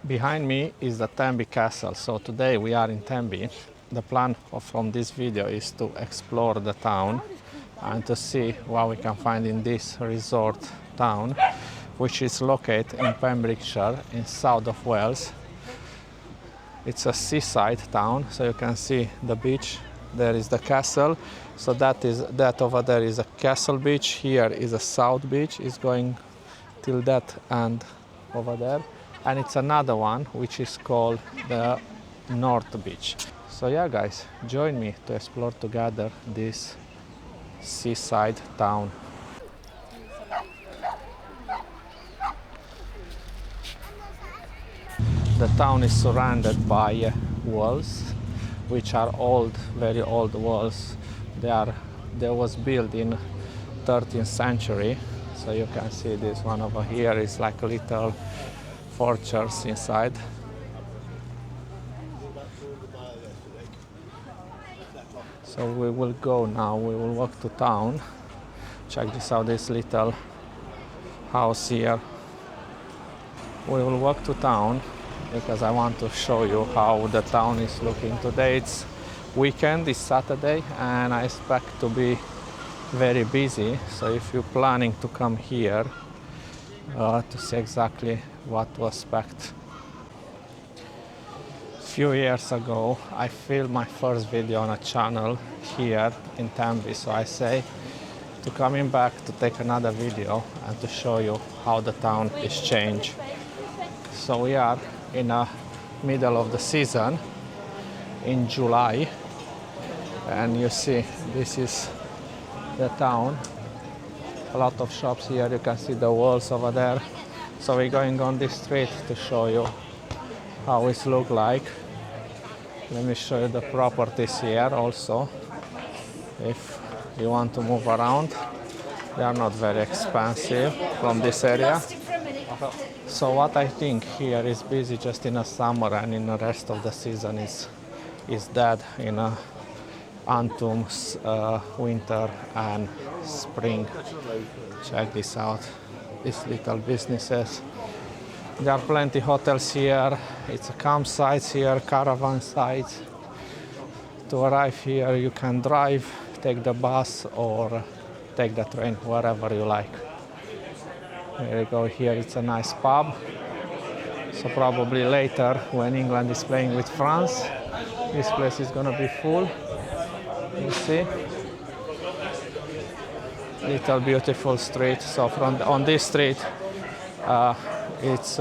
Behind me is the Tenby castle. So today we are in Tenby. The plan from this video is to explore the town and to see what we can find in this resort town, which is located in Pembrokeshire in south of Wales. It's a seaside town, so you can see the beach. There is the castle. So that over there is a castle beach. Here is a south beach. It's going till that end over there. And it's another one which is called the North Beach. So yeah guys, join me to explore together this seaside town. The town is surrounded by walls, which are old, very old walls. They was built in 13th century. So you can see this one over here is like a little fortress inside. So we will go now, we will walk to town. Check this out, this little house here. We will walk to town because I want to show you how the town is looking. Today it's weekend, it's Saturday, and I expect to be very busy. So if you're planning to come here to see exactly what to expect. Few years ago I filmed my first video on a channel here in Tenby, so I say to coming back to take another video and to show you how the town is changed. So we are in the middle of the season in July, and you see this is the town. A lot of shops here, you can see the walls over there. So we're going on this street to show you how it looks like. Let me show you the properties here also. If you want to move around, they are not very expensive from this area. So what I think here is busy just in the summer, and in the rest of the season is dead in autumn, winter and spring. Check this out, these little businesses. There are plenty hotels here. It's a campsite here, caravan sites. To arrive here you can drive, take the bus or take the train, wherever you like. Here you go, here it's a nice pub. So probably later when England is playing with France, this place is gonna be full. You see? Little beautiful street. So on this street it's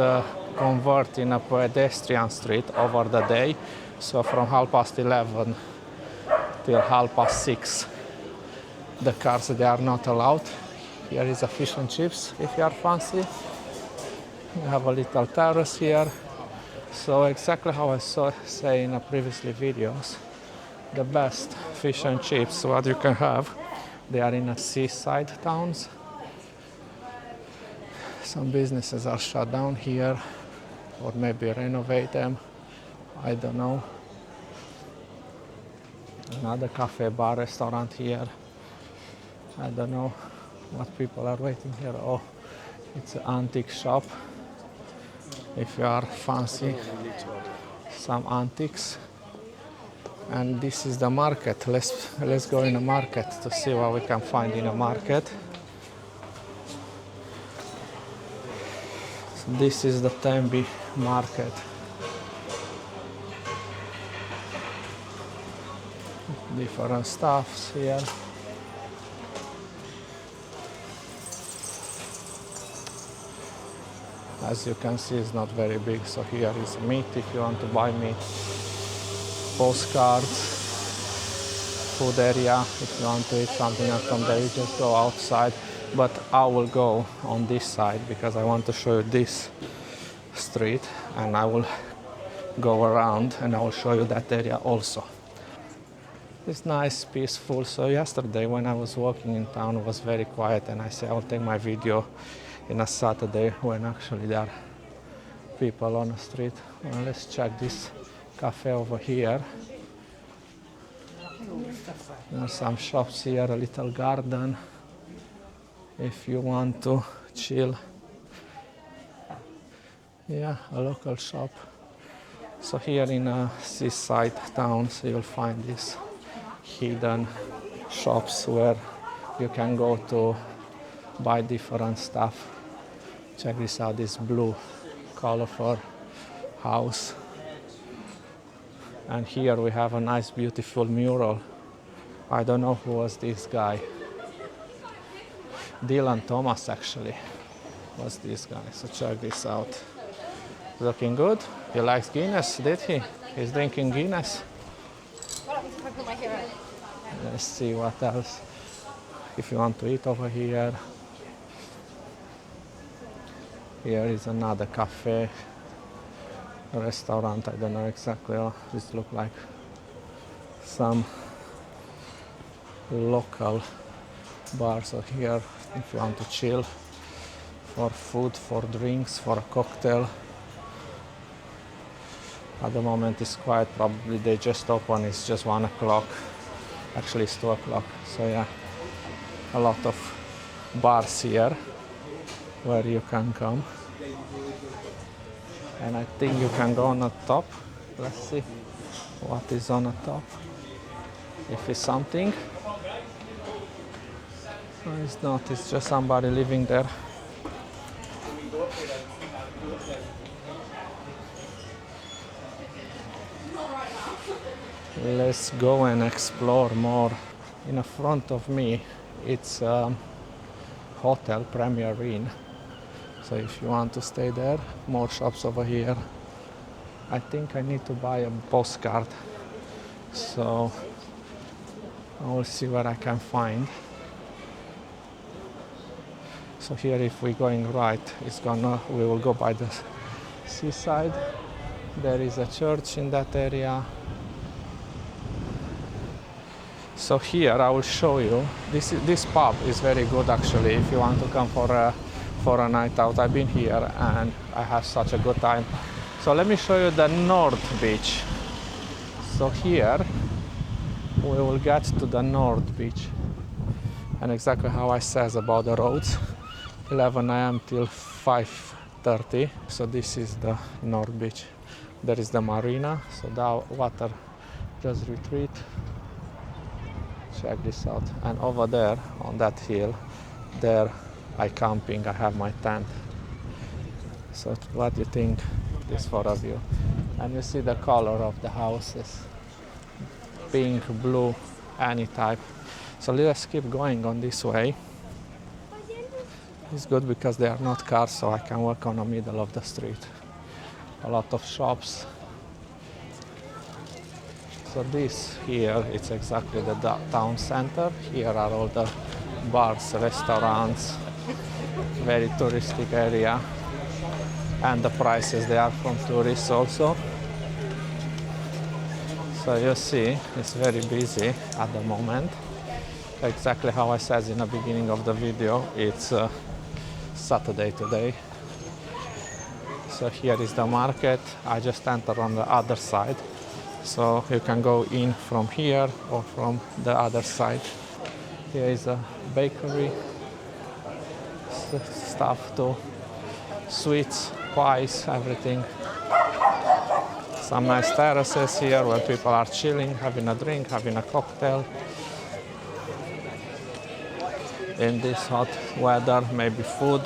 converting a pedestrian street over the day. So from 11:30 till 6:30 the cars, they are not allowed. Here is a fish and chips if you are fancy. You have a little terrace here. So exactly how I say in the previously videos, the best fish and chips what you can have, they are in a seaside towns. Some businesses are shut down here, or maybe renovate them, I don't know. Another cafe, bar, restaurant here. I don't know what people are waiting here. Oh, it's an antique shop. If you are fancy, some antiques. And this is the market. Let's go in the market to see what we can find in the market. So this is the Tenby market. Different stuffs here. As you can see, it's not very big. So here is meat if you want to buy meat. Postcards, food area. If you want to eat something and from there you just go outside. But I will go on this side because I want to show you this street, and I will go around and I will show you that area also. It's nice, peaceful. So yesterday when I was walking in town, it was very quiet, and I said I'll take my video in a Saturday when actually there are people on the street. Well, let's check this cafe over here. There are some shops here, a little garden if you want to chill. Yeah, a local shop. So here in a seaside town, so you'll find these hidden shops where you can go to buy different stuff. Check this out, this blue colorful house. And here we have a nice beautiful mural. I don't know who was this guy. Dylan Thomas actually was this guy. So check this out. Looking good. He likes Guinness, did he? He's drinking Guinness. Let's see what else. If you want to eat over here. Here is another cafe, a restaurant. I don't know exactly. This looks like some local bar. So here, if you want to chill for food, for drinks, for a cocktail. At the moment it's quiet, probably they just open, it's just 1 o'clock. Actually it's 2 o'clock. So yeah, a lot of bars here where you can come. And I think you can go on the top. Let's see what is on the top. If it's something. No, it's not, it's just somebody living there. Let's go and explore more. In front of me, it's Hotel Premier Inn. So if you want to stay there, more shops over here. I think I need to buy a postcard. So I will see what I can find. So here, if we're going right, we will go by the seaside. There is a church in that area. So here I will show you. This pub is very good actually. If you want to come for a night out, I've been here and I have such a good time. So let me show you the North Beach. So here we will get to the North Beach, and exactly how I says about the roads, 11 a.m. till 5:30. So this is the North Beach. There is the marina, so the water just retreat. Check this out. And over there on that hill, there I camping, I have my tent. So what do you think? This photo view. And you see the color of the houses. Pink, blue, any type. So let's keep going on this way. It's good because they are not cars, so I can walk on the middle of the street. A lot of shops. So this here, it's exactly the town center. Here are all the bars, restaurants, very touristic area. And the prices, they are from tourists also. So you see, it's very busy at the moment. Exactly how I said in the beginning of the video, it's Saturday today. So here is the market. I just entered on the other side. So you can go in from here or from the other side. Here is a bakery, stuff too, sweets, pies, everything. Some nice terraces here where people are chilling, having a drink, having a cocktail. In this hot weather, maybe food.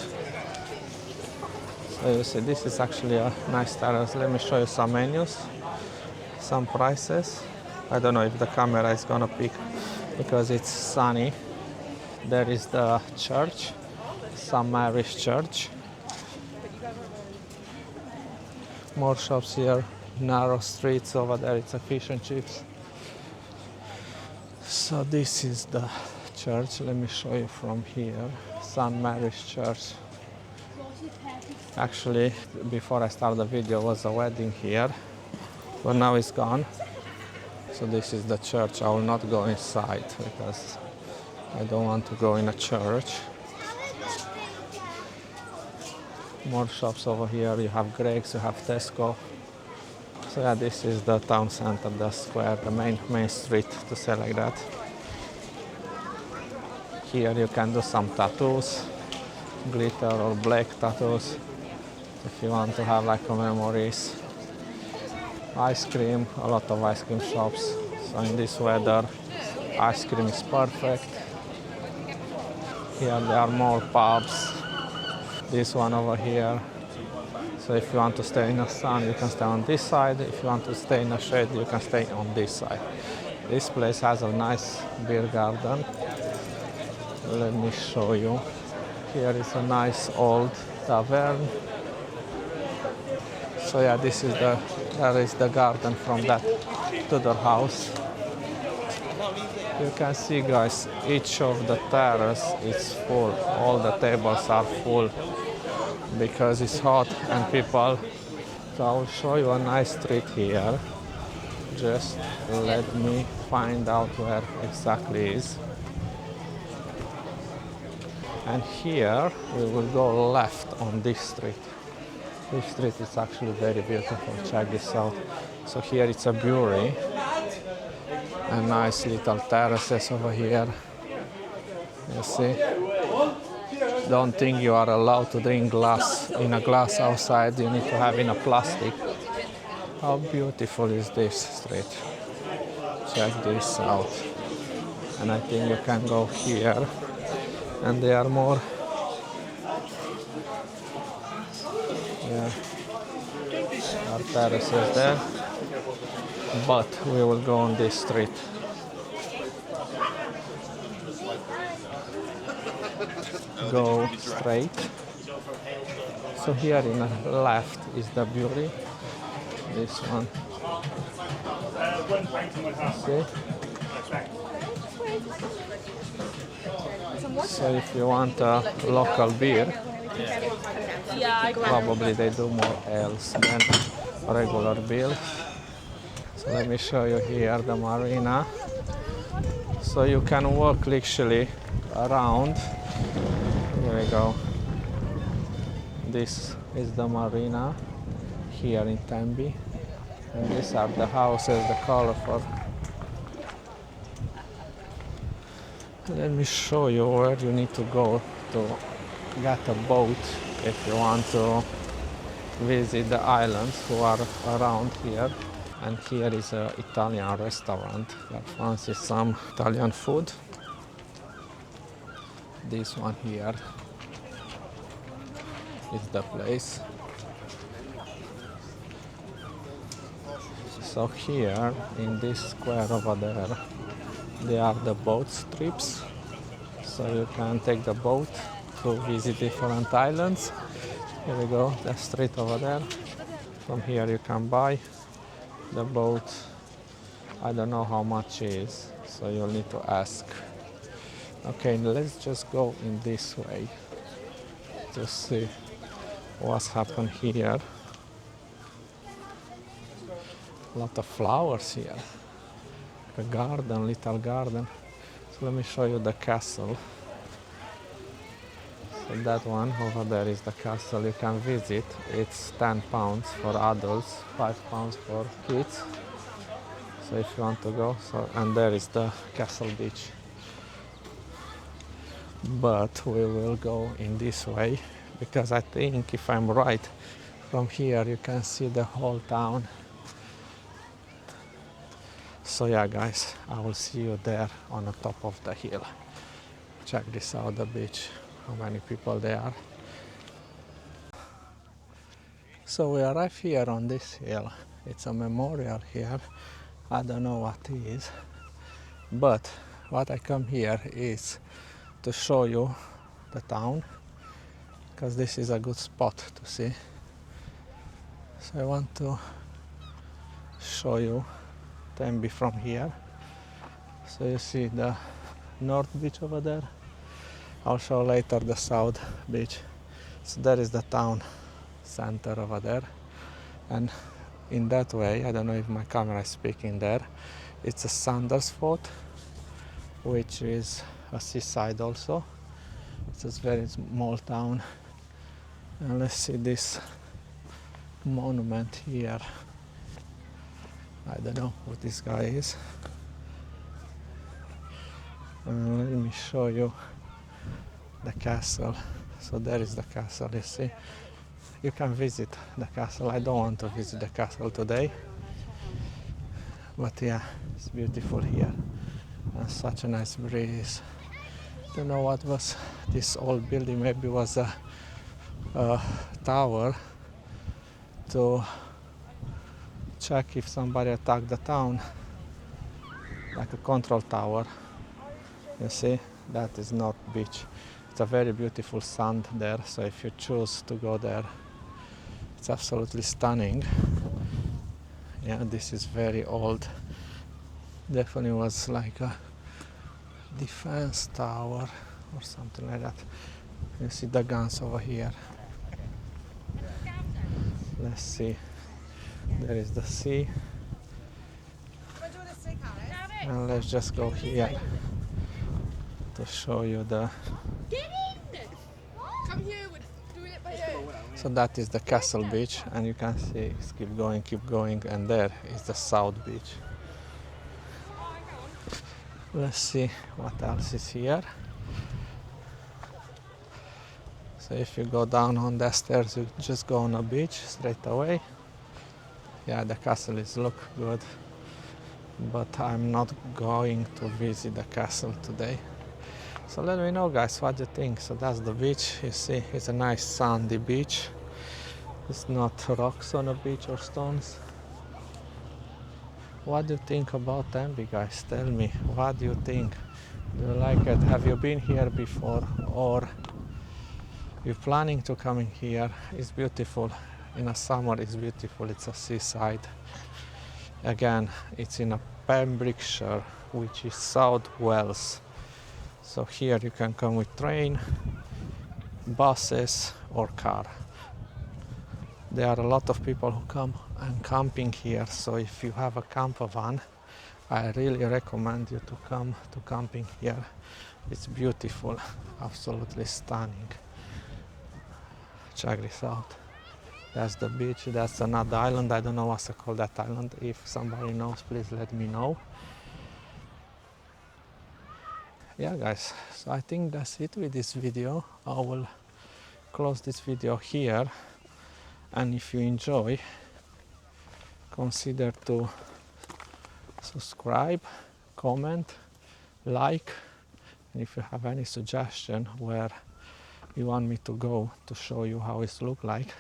So you see, this is actually a nice terrace. Let me show you some menus. Some prices. I don't know if the camera is gonna pick because it's sunny. There is the church, St. Mary's Church. More shops here, narrow streets over there. It's a fish and chips. So this is the church. Let me show you from here. St. Mary's Church. Actually, before I start the video, was a wedding here. But now it's gone. So this is the church. I will not go inside because I don't want to go in a church. More shops over here. You have Greg's, you have Tesco. So yeah, this is the town center, the square, the main street, to say like that. Here you can do some tattoos, glitter or black tattoos. if you want to have like a memories. Ice cream, a lot of ice cream shops. So in this weather, ice cream is perfect. Here there are more pubs. This one over here. So if you want to stay in the sun, you can stay on this side. If you want to stay in the shade, you can stay on this side. This place has a nice beer garden. Let me show you. Here is a nice old tavern. So yeah, there is the garden from that Tudor house. You can see, guys, each of the terrace is full. All the tables are full because it's hot and people. So I'll show you a nice street here. Just let me find out where exactly is. And here we will go left on this street. This street is actually very beautiful. Check this out. So here it's a brewery. And nice little terraces over here. You see? Don't think you are allowed to drink in a glass outside. You need to have in a plastic. How beautiful is this street? Check this out. And I think you can go here. And there are more. Yeah. There are terraces there. But we will go on this street. Go straight. So here in the left is the brewery. This one. See? So if you want a local beer, probably they do more ales than regular beer. So let me show you here the marina. So you can walk literally around. Here we go. This is the marina here in Tenby. And these are the houses, the colorful. Let me show you where you need to go to get a boat if you want to visit the islands who are around here. And here is an Italian restaurant that fancy some Italian food. This one here is the place. So here in this square over there are the boat strips. So you can take the boat to visit different islands. Here we go, the street over there. From here you can buy the boat. I don't know how much it is, so you'll need to ask. Okay, let's just go in this way to see what's happened here. A lot of flowers here. A garden, little garden. So let me show you the castle. So that one over there is the castle you can visit. It's £10 for adults, £5 for kids. So if you want to go, and there is the castle beach. But we will go in this way because I think, if I'm right, from here you can see the whole town. So yeah, guys, I will see you there on the top of the hill. Check this out, the beach, how many people there are. So we arrive here on this hill. It's a memorial here. I don't know what it is, but what I come here is to show you the town, because this is a good spot to see. So I want to show you Tenby from here. So you see the north beach over there. I'll show later the south beach. So there is the town center over there, and in that way, I don't know if my camera is speaking there, it's a Sanders Fort, which is a seaside also. It's a very small town. And let's see this monument here. I don't know what this guy is. And let me show you the castle. So there is the castle, you see. you can visit the castle. I don't want to visit the castle today, but yeah, it's beautiful here and such a nice breeze. Don't know what was this old building. Maybe it was a tower to check if somebody attacked the town, like a control tower. You see, that is not beach. It's a very beautiful sand there, so if you choose to go there, it's absolutely stunning. Yeah, this is very old. Definitely was like a defense tower or something like that. You see the guns over here. Let's see. There is the sea. And let's just go here to show you the... Come here, we're doing it by here. So that is the castle beach, and you can see it's keep going, and there is the south beach. Let's see what else is here. So if you go down on the stairs, you just go on a beach straight away. Yeah, the castle is look good, but I'm not going to visit the castle today. So let me know, guys, what you think. So that's the beach. You see, it's a nice sandy beach. It's not rocks on the beach or stones. What do you think about Tenby, guys? Tell me, what do you think? Do you like it? Have you been here before, or you're planning to coming here? It's beautiful. In the summer, it's beautiful. It's a seaside. Again, it's in a Pembrokeshire, which is South Wales. So here you can come with train, buses or car. There are a lot of people who come and camping here, so if you have a camper van, I really recommend you to come to camping here. It's beautiful, absolutely stunning. Check this out. That's the beach, that's another island. I don't know what's called that island. If somebody knows, please let me know. Yeah, guys, so I think that's it with this video. I will close this video here, and if you enjoy, consider to subscribe, comment, like, and if you have any suggestion where you want me to go to show you how it looks like,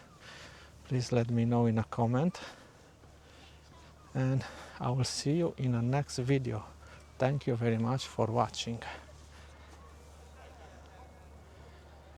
please let me know in a comment, and I will see you in the next video. Thank you very much for watching.